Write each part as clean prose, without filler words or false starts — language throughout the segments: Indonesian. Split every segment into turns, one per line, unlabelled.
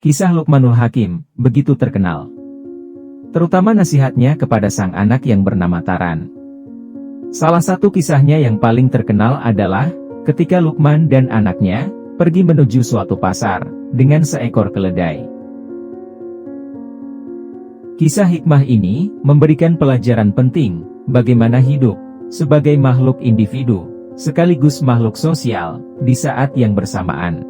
Kisah Luqmanul Hakim begitu terkenal, terutama nasihatnya kepada sang anak yang bernama Taran. Salah satu kisahnya yang paling terkenal adalah ketika Luqman dan anaknya pergi menuju suatu pasar dengan seekor keledai. Kisah hikmah ini memberikan pelajaran penting bagaimana hidup sebagai makhluk individu sekaligus makhluk sosial di saat yang bersamaan.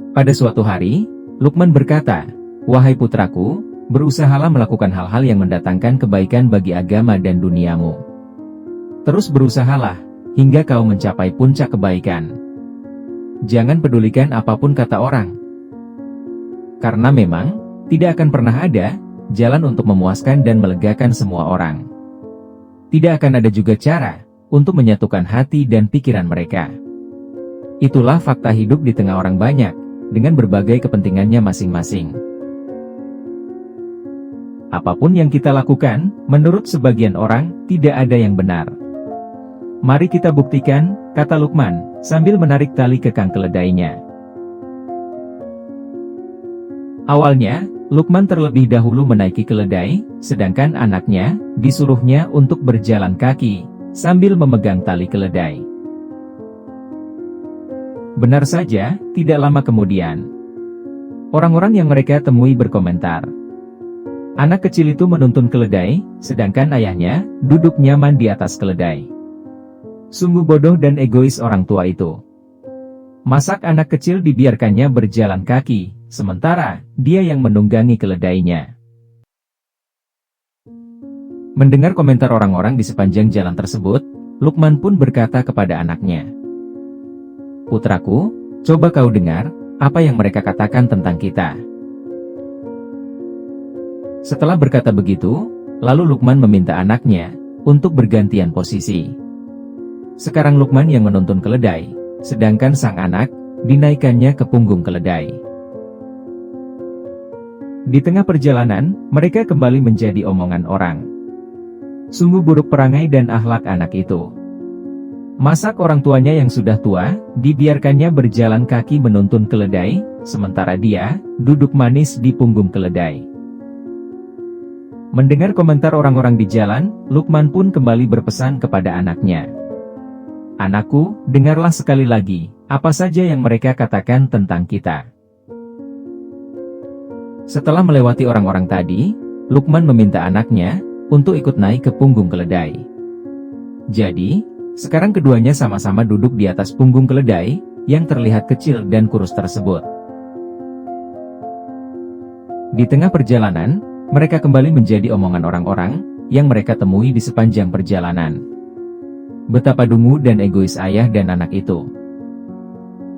Pada suatu hari, Luqman berkata, "Wahai putraku, berusahalah melakukan hal-hal yang mendatangkan kebaikan bagi agama dan duniamu. Terus berusahalah, hingga kau mencapai puncak kebaikan. Jangan pedulikan apapun kata orang. Karena memang, tidak akan pernah ada jalan untuk memuaskan dan melegakan semua orang. Tidak akan ada juga cara untuk menyatukan hati dan pikiran mereka. Itulah fakta hidup di tengah orang banyak, dengan berbagai kepentingannya masing-masing. Apapun yang kita lakukan, menurut sebagian orang, tidak ada yang benar. Mari kita buktikan," kata Luqman, sambil menarik tali kekang keledainya. Awalnya, Luqman terlebih dahulu menaiki keledai, sedangkan anaknya disuruhnya untuk berjalan kaki, sambil memegang tali keledai. Benar saja, tidak lama kemudian, orang-orang yang mereka temui berkomentar. Anak kecil itu menuntun keledai, sedangkan ayahnya duduk nyaman di atas keledai. Sungguh bodoh dan egois orang tua itu. Masak anak kecil dibiarkannya berjalan kaki, sementara dia yang menunggangi keledainya. Mendengar komentar orang-orang di sepanjang jalan tersebut, Luqman pun berkata kepada anaknya, "Putraku, coba kau dengar apa yang mereka katakan tentang kita." Setelah berkata begitu, lalu Luqman meminta anaknya untuk bergantian posisi. Sekarang Luqman yang menuntun keledai, sedangkan sang anak dinaikkannya ke punggung keledai. Di tengah perjalanan, mereka kembali menjadi omongan orang. Sungguh buruk perangai dan akhlak anak itu. Masak orang tuanya yang sudah tua, dibiarkannya berjalan kaki menuntun keledai, sementara dia duduk manis di punggung keledai. Mendengar komentar orang-orang di jalan, Luqman pun kembali berpesan kepada anaknya, "Anakku, dengarlah sekali lagi, apa saja yang mereka katakan tentang kita." Setelah melewati orang-orang tadi, Luqman meminta anaknya untuk ikut naik ke punggung keledai. Jadi, sekarang keduanya sama-sama duduk di atas punggung keledai, yang terlihat kecil dan kurus tersebut. Di tengah perjalanan, mereka kembali menjadi omongan orang-orang, yang mereka temui di sepanjang perjalanan. Betapa dungu dan egois ayah dan anak itu.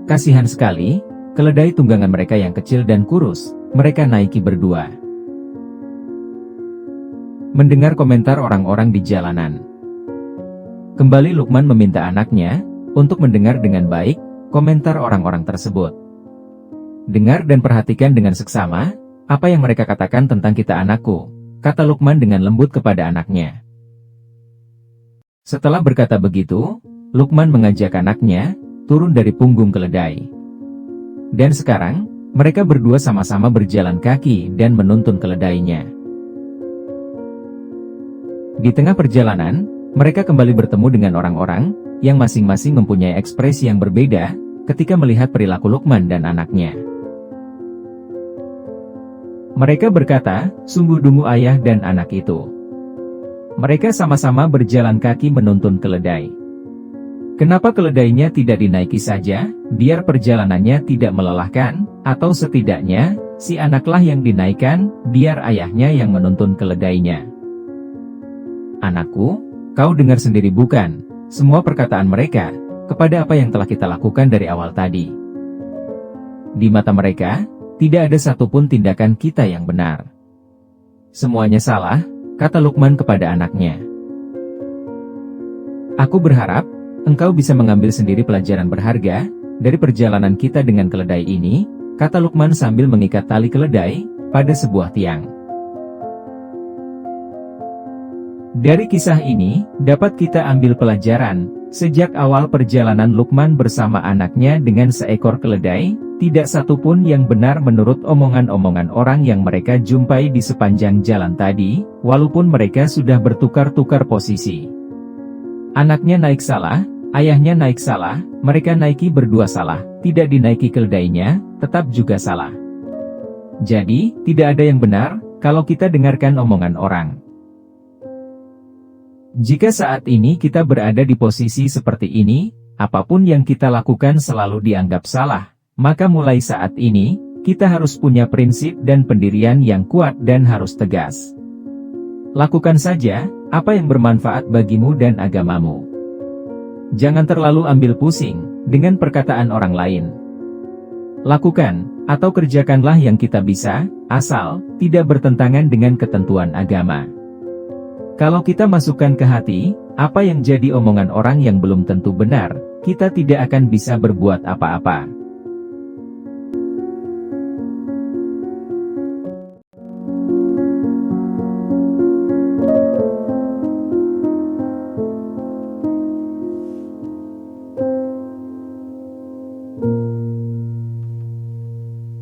Kasihan sekali, keledai tunggangan mereka yang kecil dan kurus, mereka naiki berdua. Mendengar komentar orang-orang di jalanan, kembali Luqman meminta anaknya untuk mendengar dengan baik komentar orang-orang tersebut. "Dengar dan perhatikan dengan seksama apa yang mereka katakan tentang kita, anakku," kata Luqman dengan lembut kepada anaknya. Setelah berkata begitu, Luqman mengajak anaknya turun dari punggung keledai. Dan sekarang, mereka berdua sama-sama berjalan kaki dan menuntun keledainya. Di tengah perjalanan, mereka kembali bertemu dengan orang-orang, yang masing-masing mempunyai ekspresi yang berbeda, ketika melihat perilaku Luqman dan anaknya. Mereka berkata, "Sungguh dungu ayah dan anak itu. Mereka sama-sama berjalan kaki menuntun keledai. Kenapa keledainya tidak dinaiki saja, biar perjalanannya tidak melelahkan, atau setidaknya, si anaklah yang dinaikkan, biar ayahnya yang menuntun keledainya." "Anakku, kau dengar sendiri bukan, semua perkataan mereka, kepada apa yang telah kita lakukan dari awal tadi. Di mata mereka, tidak ada satupun tindakan kita yang benar. Semuanya salah," kata Luqman kepada anaknya. "Aku berharap, engkau bisa mengambil sendiri pelajaran berharga, dari perjalanan kita dengan keledai ini," kata Luqman sambil mengikat tali keledai pada sebuah tiang. Dari kisah ini, dapat kita ambil pelajaran, sejak awal perjalanan Luqman bersama anaknya dengan seekor keledai, Tidak satu pun yang benar menurut omongan-omongan orang yang mereka jumpai di sepanjang jalan tadi, walaupun mereka sudah bertukar-tukar posisi. Anaknya naik salah, ayahnya naik salah, mereka naiki berdua salah, tidak dinaiki keledainya, tetap juga salah. Jadi, tidak ada yang benar, kalau kita dengarkan omongan orang. Jika saat ini kita berada di posisi seperti ini, apapun yang kita lakukan selalu dianggap salah. Maka mulai saat ini, kita harus punya prinsip dan pendirian yang kuat dan harus tegas. Lakukan saja, apa yang bermanfaat bagimu dan agamamu. Jangan terlalu ambil pusing, dengan perkataan orang lain. Lakukan, atau kerjakanlah yang kita bisa, asal, tidak bertentangan dengan ketentuan agama. Kalau kita masukkan ke hati, apa yang jadi omongan orang yang belum tentu benar, kita tidak akan bisa berbuat apa-apa.